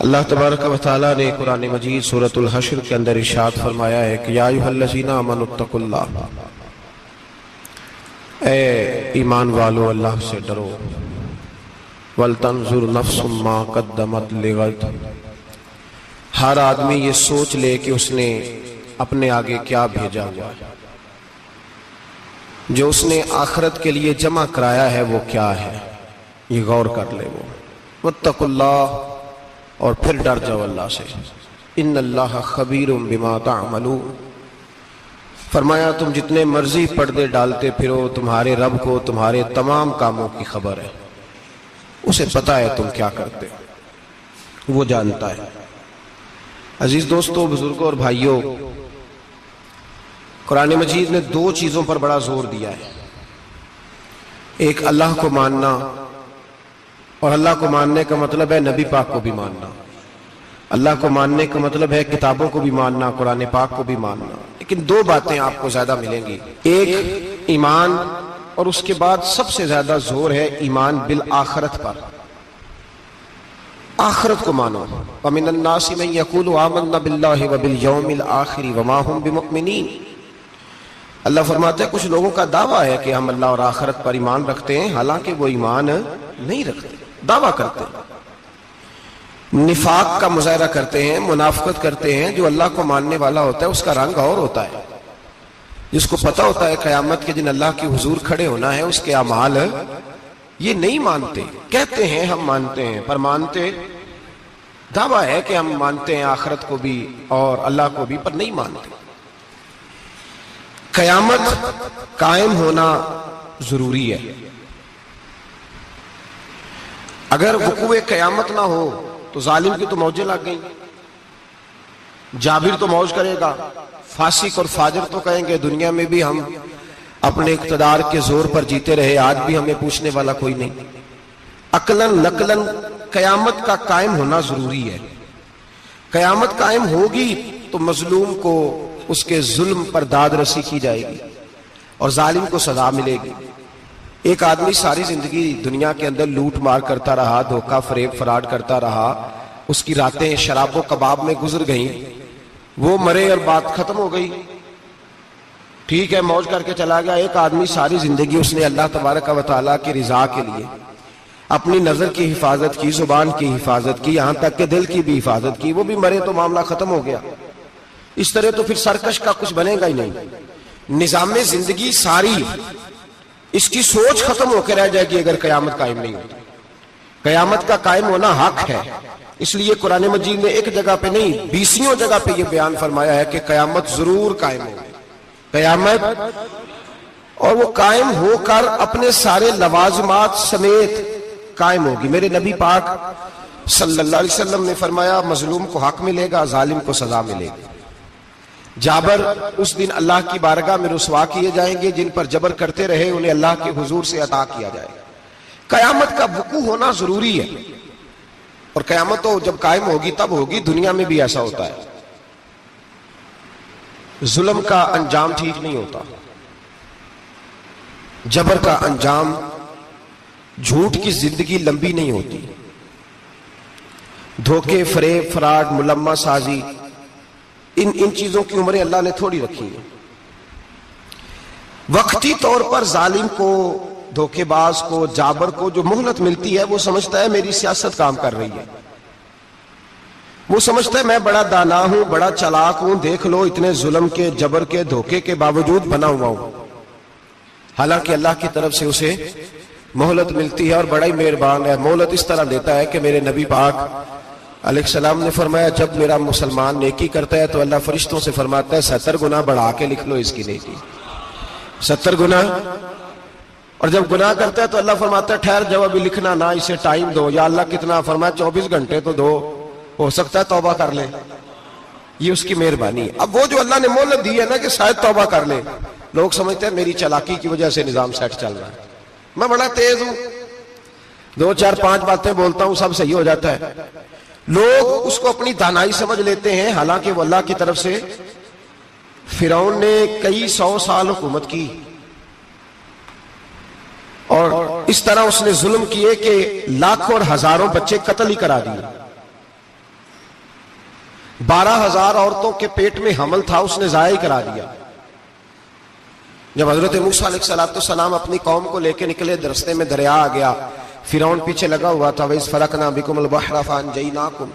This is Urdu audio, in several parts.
اللہ تبارک و تعالیٰ نے قرآن مجید سورۃ الحشر کے اندر ارشاد فرمایا ہے کہ یا ایھا الذین آمنوا اتقوا اللہ، اے ایمان والو اللہ سے ڈرو، وَلْتَنْظُرْ نَفْسٌ مَا قَدَّمَتْ لِغَدٍ، ہر آدمی یہ سوچ لے کہ اس نے اپنے آگے کیا بھیجا ہوا ہے، جو اس نے آخرت کے لیے جمع کرایا ہے وہ کیا ہے، یہ غور کر لے وہ۔ وَاتَّقُوا اللَّهَ، اور پھر ڈر جاؤ اللہ سے، ان اللہ خبیر بما تعملون، فرمایا تم جتنے مرضی پردے ڈالتے پھرو، تمہارے رب کو تمہارے تمام کاموں کی خبر ہے، اسے پتہ ہے تم کیا کرتے، وہ جانتا ہے۔ عزیز دوستو، بزرگوں اور بھائیوں، قرآن مجید نے دو چیزوں پر بڑا زور دیا ہے، ایک اللہ کو ماننا، اور اللہ کو ماننے کا مطلب ہے نبی پاک کو بھی ماننا، اللہ کو ماننے کا مطلب ہے کتابوں کو بھی ماننا، قرآن پاک کو بھی ماننا۔ لیکن دو باتیں آپ کو زیادہ ملیں گی، ایک ایمان، اور اس کے بعد سب سے زیادہ زور ہے ایمان بالآخرت پر، آخرت کو مانو۔ وَمِنَ النَّاسِ مَن يَقُولُ آمَنَّا بِاللَّهِ وَبِالْيَوْمِ الْآخِرِ وَمَا هُمْ بِمُؤْمِنِينَ۔ اللہ فرماتے ہیں کچھ لوگوں کا دعویٰ ہے کہ ہم اللہ اور آخرت پر ایمان رکھتے ہیں، حالانکہ وہ ایمان نہیں رکھتے، دعویٰ کرتے ہیں، نفاق کا مظاہرہ کرتے ہیں، منافقت کرتے ہیں۔ جو اللہ کو ماننے والا ہوتا ہے اس کا رنگ اور ہوتا ہے، جس کو پتہ ہوتا ہے قیامت کے دن اللہ کے حضور کھڑے ہونا ہے، اس کے اعمال یہ نہیں مانتے، کہتے ہیں ہم مانتے ہیں، پر مانتے، دعویٰ ہے کہ ہم مانتے ہیں آخرت کو بھی اور اللہ کو بھی، پر نہیں مانتے۔ قیامت قائم ہونا ضروری ہے، اگر وقوع قیامت نہ ہو تو ظالم کی تو موجیں لگ گئیں، جابر تو موج کرے گا، فاسق اور فاجر تو کہیں گے دنیا میں بھی ہم اپنے اقتدار کے زور پر جیتے رہے، آج بھی ہمیں پوچھنے والا کوئی نہیں۔ عقلاً نقلاً قیامت کا قائم ہونا ضروری ہے۔ قیامت قائم ہوگی تو مظلوم کو اس کے ظلم پر داد رسی کی جائے گی اور ظالم کو سزا ملے گی۔ ایک آدمی ساری زندگی دنیا کے اندر لوٹ مار کرتا رہا، دھوکہ فریب فراڈ کرتا رہا، اس کی راتیں شراب و کباب میں گزر گئیں، وہ مرے اور بات ختم ہو گئی، ٹھیک ہے موج کر کے چلا گیا۔ ایک آدمی ساری زندگی اس نے اللہ تبارک و تعالیٰ کی رضا کے لیے اپنی نظر کی حفاظت کی، زبان کی حفاظت کی، یہاں تک کہ دل کی بھی حفاظت کی، وہ بھی مرے تو معاملہ ختم ہو گیا۔ اس طرح تو پھر سرکش کا کچھ بنے گا ہی نہیں، نظام زندگی ساری اس کی سوچ ختم ہو کے رہ جائے گی اگر قیامت قائم نہیں ہوتی۔ قیامت کا قائم ہونا حق ہے، اس لیے قرآن مجید نے ایک جگہ پہ نہیں 20 جگہ پہ یہ بیان فرمایا ہے کہ قیامت ضرور قائم ہوگی، قیامت، اور وہ قائم ہو کر اپنے سارے لوازمات سمیت قائم ہوگی۔ میرے نبی پاک صلی اللہ علیہ وسلم نے فرمایا مظلوم کو حق ملے گا، ظالم کو سزا ملے گی۔ جابر اس دن اللہ کی بارگاہ میں رسوا کیے جائیں گے، جن پر جبر کرتے رہے انہیں اللہ کے حضور سے عطا کیا جائے گا۔ قیامت کا وقوع ہونا ضروری ہے، اور قیامت تو جب قائم ہوگی تب ہوگی۔ دنیا میں بھی ایسا ہوتا ہے، ظلم کا انجام ٹھیک نہیں ہوتا، جبر کا انجام، جھوٹ کی زندگی لمبی نہیں ہوتی، دھوکے فریب فراڈ ملمہ سازی، ان چیزوں کی عمریں اللہ نے تھوڑی رکھی ہیں۔ وقتی طور پر ظالم کو، دھوکے باز کو، جابر کو جو مہلت ملتی ہے وہ سمجھتا ہے میری سیاست کام کر رہی ہے، وہ سمجھتا ہے میں بڑا دانا ہوں، بڑا چلاک ہوں، دیکھ لو اتنے ظلم کے، جبر کے، دھوکے کے باوجود بنا ہوا ہوں، حالانکہ اللہ کی طرف سے اسے مہلت ملتی ہے اور بڑا ہی مہربان ہے۔ مہلت اس طرح دیتا ہے کہ میرے نبی پاک علیہ السلام نے فرمایا جب میرا مسلمان نیکی کرتا ہے تو اللہ فرشتوں سے فرماتا ہے 70 گنا بڑھا کے لکھ لو اس کی نیکی، 70 گنا، اور جب گناہ کرتا ہے تو اللہ فرماتا ہے ٹھہر جاؤ ابھی لکھنا نہ، اسے ٹائم دو۔ یا اللہ کتنا؟ فرمایا 24 گھنٹے تو دو، ہو سکتا ہے توبہ کر لے، یہ اس کی مہربانی ہے۔ اب وہ جو اللہ نے مہلت دی ہے نا کہ شاید توبہ کر لے، لوگ سمجھتے ہیں میری چلاکی کی وجہ سے نظام سیٹ چل رہا ہے، میں بڑا تیز ہوں، 2 4 5 باتیں بولتا ہوں سب صحیح ہو جاتا ہے۔ لوگ اس کو اپنی دانائی سمجھ لیتے ہیں، حالانکہ وہ اللہ کی طرف سے۔ فرعون نے کئی 100 سال حکومت کی، اور اس طرح اس نے ظلم کیے کہ لاکھوں اور ہزاروں بچے قتل ہی کرا دیے۔ 12,000 عورتوں کے پیٹ میں حمل تھا، اس نے ضائع کرا دیا۔ جب حضرت موسیٰ علیہ السلام اپنی قوم کو لے کے نکلے، رستے میں دریا آ گیا، فرعون پیچھے لگا ہوا تھا۔ وَإِذْ فَرَقْنَا بِكُمُ الْبَحْرَ فَأَنْجَيْنَاكُمْ،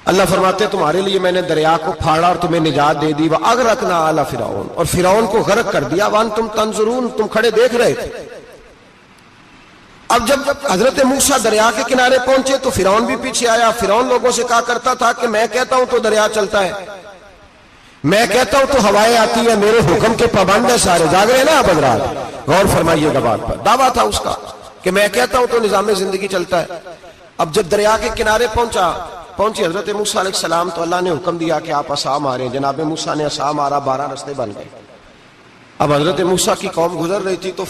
اللہ فرماتے تمہارے لیے میں نے دریا کو پھاڑا اور تمہیں نجات دے دی۔ وَأَغْرَقْنَا آلَ فِرْعَوْنَ، اور فرعون کو غرق کر دیا۔ وَأَنْتُمْ تَنْظُرُونَ، تم کھڑے دیکھ رہے تھے۔ اب جب حضرت موسیٰ دریا کے کنارے پہنچے تو فرعون بھی پیچھے آیا۔ فرعون لوگوں سے کہا کرتا تھا کہ میں کہتا ہوں تو دریا چلتا ہے، میں کہتا ہوں تو ہوائیں آتی ہے، میرے حکم کے پابند ہے سارے۔ جاگ رہے نا آپ حضرات، غور فرمائیے گا بات پر۔ دعویٰ تھا اس کا کہ میں کہتا ہوں تو نظام زندگی چلتا ہے۔ اب جب دریا کے کنارے پہنچی حضرت موسیٰ علیہ السلام تو اللہ نے حکم دیا کہ آپ عصا ماریں۔ جناب موسیٰ نے عصا مارا، 12 رستے بن گئے۔ اب حضرت موسیٰ کی قوم گزر رہی تھی تو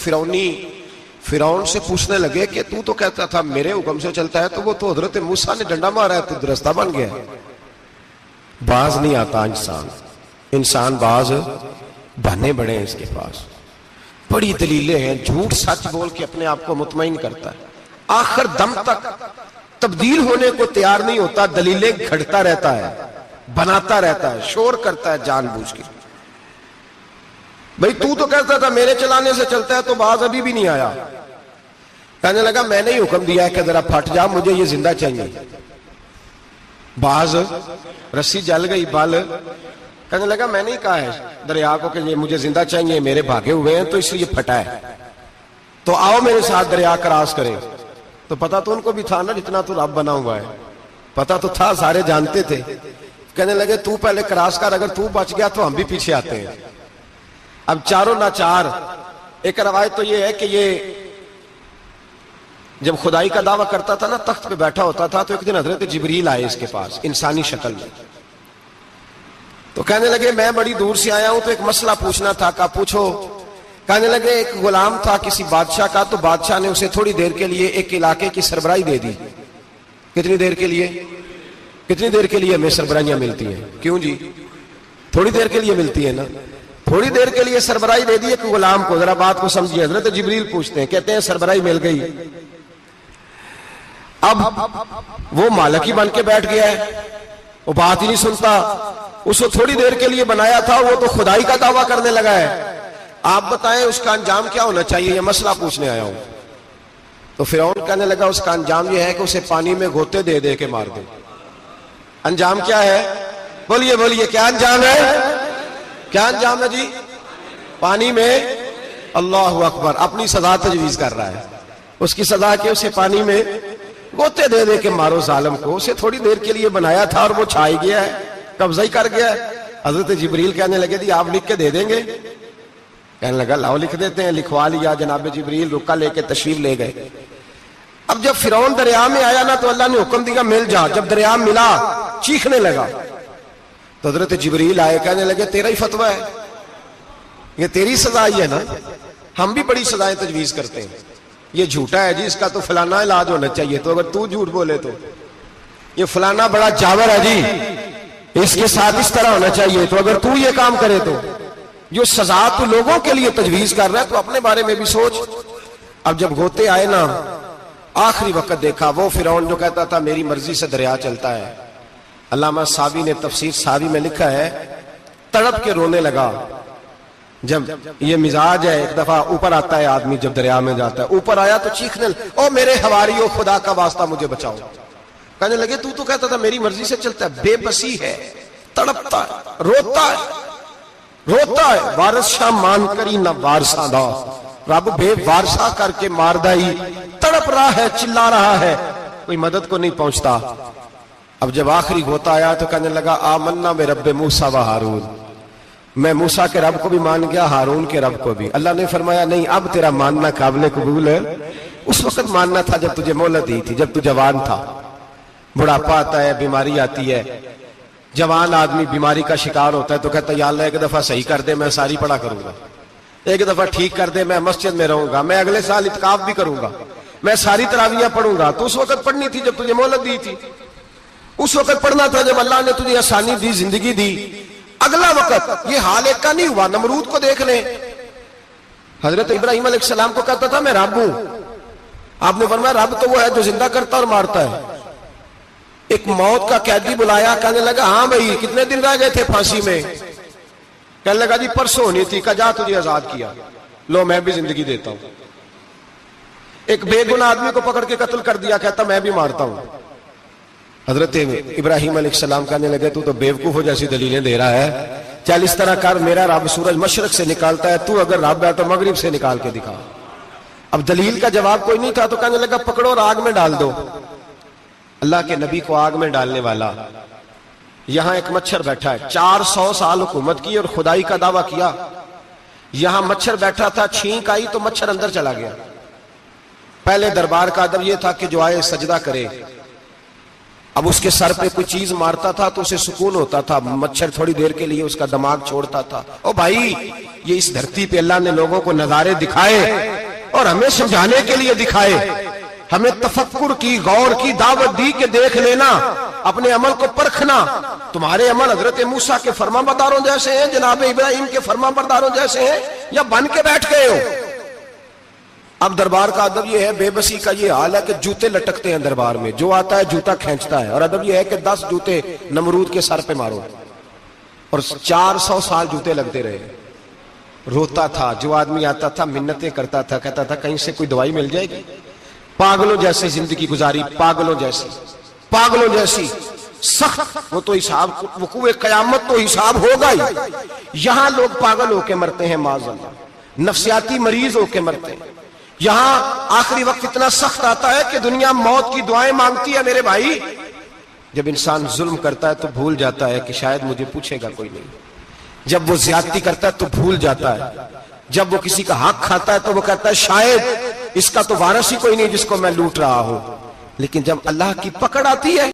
فرعون سے پوچھنے لگے کہ تو کہتا تھا میرے حکم سے چلتا ہے، تو وہ تو حضرت موسیٰ نے ڈنڈا مارا ہے تو رستہ بن گیا۔ باز نہیں آتا انسان باز بہانے بڑے ہیں اس کے پاس، بڑی دلیلیں ہیں، جھوٹ سچ بول کے اپنے آپ کو مطمئن کرتا ہے، آخر دم تک تبدیل ہونے کو تیار نہیں ہوتا، دلیلیں گھڑتا رہتا ہے، بناتا رہتا ہے، شور کرتا ہے جان بوجھ کے۔ بھئی تو کہتا تھا میرے چلانے سے چلتا ہے، تو باز ابھی بھی نہیں آیا۔ کہنے لگا میں نے ہی حکم دیا ہے کہ ذرا پھٹ جا، مجھے یہ زندہ چاہیے۔ باز رسی جل گئی، بال کہنے لگا میں نے ہی کہا ہے دریا کو کہ یہ مجھے زندہ چاہیے، میرے بھاگے ہوئے ہیں تو اس لیے پھٹا ہے، تو آؤ میرے ساتھ دریا کراس کریں۔ تو پتا تو ان کو بھی تھا نا، جتنا تو رب بنا ہوا ہے، پتا تو تھا، سارے جانتے تھے۔ کہنے لگے تو پہلے کراس کر، اگر تو بچ گیا تو ہم بھی پیچھے آتے ہیں۔ اب چاروں ناچار، ایک روایت تو یہ ہے کہ یہ جب خدائی کا دعویٰ کرتا تھا نا، تخت پہ بیٹھا ہوتا تھا، تو ایک دن حضرت جبریل آئے اس کے پاس انسانی شکل میں، تو کہنے لگے میں بڑی دور سے آیا ہوں تو ایک مسئلہ پوچھنا تھا۔ کہا پوچھو۔ کہنے لگے ایک غلام تھا کسی بادشاہ کا، تو بادشاہ نے اسے تھوڑی دیر کے لیے ایک علاقے کی سربراہی دے دی۔ کتنی دیر کے لیے ہمیں سربراہیاں ملتی ہیں؟ کیوں جی؟ تھوڑی دیر کے لیے ملتی ہے نا، تھوڑی دیر کے لیے سربراہی دے دی ایک غلام کو۔ ذرا بات کو سمجھیے، حضرت جبریل پوچھتے ہیں، کہتے ہیں سربراہی مل گئی، اب وہ مالک ہی بن کے بیٹھ گیا ہے، وہ بات ہی نہیں سنتا، اس کو تھوڑی دیر کے لیے بنایا تھا، وہ تو خدائی کا دعویٰ کرنے لگا ہے، آپ بتائیں اس کا انجام کیا ہونا چاہیے؟ یہ مسئلہ پوچھنے آیا ہوں۔ تو فرعون کہنے لگا اس کا انجام یہ ہے کہ اسے پانی میں غوطے دے دے کے مار دے۔ انجام کیا ہے؟ بولیے کیا انجام ہے؟ کیا انجام ہے جی؟ پانی میں، اللہ اکبر، اپنی سزا تجویز کر رہا ہے۔ اس کی سزا کہ اسے پانی میں غوطے دے دے کے مارو ظالم کو، اسے تھوڑی دیر کے لیے بنایا تھا اور وہ چھائی گیا ہے، قبضہ ہی کر گیا ہے۔ حضرت جبریل کہنے لگے جی آپ لکھ کے دے دیں گے؟ کہنے لگا لاؤ لکھ دیتے ہیں۔ لکھوا لیا، جناب جبریل رکا لے کے تشریف لے گئے۔ اب جب فرعون دریا میں آیا نا تو اللہ نے حکم دیا مل جا۔ جب دریا ملا چیخنے لگا تو حضرت جبریل آئے، کہنے لگے تیرا ہی فتویٰ ہے، یہ تیری سزا ہی ہے نا، ہم بھی بڑی سزائیں تجویز کرتے ہیں، یہ جھوٹا ہے جی، اس کا تو فلانا علاج ہونا چاہیے، تو اگر تو جھوٹ بولے تو یہ فلانا بڑا جاور ہے جی، اس کے ساتھ اس طرح ہونا چاہیے، تو اگر تو یہ کام کرے تو جو سزا تو لوگوں کے لیے تجویز کر رہا ہے تو اپنے بارے میں بھی سوچ۔ اب جب غوطے آئے نا، آخری وقت دیکھا وہ فرعون جو کہتا تھا میری مرضی سے دریا چلتا ہے، علامہ ساوی نے تفسیر ساوی میں لکھا ہے تڑپ کے رونے لگا۔ جب یہ مزاج ہے، ایک دفعہ اوپر آتا ہے آدمی جب دریا میں جاتا ہے، اوپر آیا تو چیخنے او میرے حواریو خدا کا واسطہ مجھے بچاؤ۔ کہنے لگے تو کہتا تھا میری مرضی سے چلتا ہے، بے بسی ہے، تڑپتا ہے، روتا ہے، وارث شاہ مان کری نہ وارثہ دا، رب بے وارثہ کر کے ماردہ ہی، تڑپ رہا ہے، چلا رہا ہے، کوئی مدد کو نہیں پہنچتا۔ اب جب آخری غوطہ آیا تو کہنے لگا آمنا میں رب موسیٰ و ہارون، میں موسیٰ کے رب کو بھی مان گیا، ہارون کے رب کو بھی۔ اللہ نے فرمایا نہیں، اب تیرا ماننا قابل قبول ہے، اس وقت ماننا تھا جب تجھے مہلت دی تھی، جب تو جوان تھا۔ بڑھاپا آتا ہے، بیماری آتی ہے، جوان آدمی بیماری کا شکار ہوتا ہے تو کہتا ہے یا اللہ ایک دفعہ صحیح کر دے میں ساری پڑھا کروں گا، ایک دفعہ ٹھیک کر دے میں مسجد میں رہوں گا، میں اگلے سال اعتکاف بھی کروں گا، میں ساری تراویحیں پڑھوں گا۔ تو اس وقت پڑھنی تھی جب تجھے مہلت دی تھی، اس وقت پڑھنا تھا جب اللہ نے تجھے آسانی دی، زندگی دی۔ اگلا وقت یہ حال ایک کا نہیں ہوا، نمرود کو دیکھ لیں، حضرت ابراہیم علیہ السلام کو کہتا تھا میں رب ہوں، آپ نے فرمایا رب تو وہ ہے جو زندہ کرتا اور مارتا ہے، ایک موت کا قیدی بلایا، کہنے لگا ہاں بھائی کتنے دن رہ گئے تھے پھانسی میں؟ کہنے لگا جی پرسوں ہونی تھی، کہا جا تجھے آزاد کیا، لو میں بھی زندگی دیتا ہوں۔ ایک بے گناہ آدمی کو پکڑ کے قتل کر دیا، کہتا میں بھی مارتا ہوں۔ حضرت ابراہیم علیہ السلام کہنے لگے تو بیوقوفوں جیسی دلیلیں دے رہا ہے، چل اس طرح کر، میرا رب سورج مشرق سے نکالتا ہے، تو اگر رب ہے تو مغرب سے نکال کے دکھا۔ اب دلیل کا جواب کوئی نہیں تھا تو کہنے لگا پکڑو اور آگ میں ڈال دو۔ اللہ کے نبی کو آگ میں ڈالنے والا، یہاں ایک مچھر بیٹھا ہے، 400 سال حکومت کی اور خدائی کا دعویٰ کیا، یہاں مچھر بیٹھا تھا، چھینک آئی تو مچھر اندر چلا گیا۔ پہلے دربار کا ادب یہ تھا کہ جو آئے سجدہ کرے، اب اس کے سر پہ کوئی چیز مارتا تھا تو اسے سکون ہوتا تھا، مچھر تھوڑی دیر کے لیے اس کا دماغ چھوڑتا تھا۔ او بھائی یہ اس دھرتی پہ اللہ نے لوگوں کو نظارے دکھائے اور ہمیں سمجھانے کے لیے دکھائے، ہمیں تفکر کی، غور کی دعوت دی کہ دیکھ لینا، اپنے عمل کو پرکھنا۔ تمہارے عمل حضرت موسیٰ کے فرما برداروں جیسے ہیں، جناب ابراہیم کے فرما برداروں جیسے ہیں، یا بن کے بیٹھ گئے ہو؟ اب دربار کا ادب یہ ہے، بے بسی کا یہ حال ہے کہ جوتے لٹکتے ہیں دربار میں، جو آتا ہے جوتا کھینچتا ہے، اور ادب یہ ہے کہ 10 جوتے نمرود کے سر پہ مارو، اور 400 سال جوتے لگتے رہے۔ روتا تھا، جو آدمی آتا تھا منتیں کرتا تھا، کہتا تھا کہیں سے کوئی دوائی مل جائے گی۔ پاگلوں جیسے زندگی گزاری، پاگلوں جیسی سخت، وہ تو حساب، وقوع قیامت تو حساب ہوگا ہی۔ یہاں لوگ پاگل ہو کے مرتے ہیں، معاذ اللہ، نفسیاتی مریض ہو کے مرتے ہیں۔ یہاں آخری وقت اتنا سخت آتا ہے کہ دنیا موت کی دعائیں مانگتی ہے۔ میرے بھائی جب انسان ظلم کرتا ہے تو بھول جاتا ہے کہ شاید مجھے پوچھے گا کوئی نہیں، جب وہ زیادتی کرتا ہے تو بھول جاتا ہے، جب وہ کسی کا حق کھاتا ہے تو وہ کہتا ہے شاید اس کا تو وارث ہی کوئی نہیں جس کو میں لوٹ رہا ہوں، لیکن جب اللہ کی پکڑ آتی ہے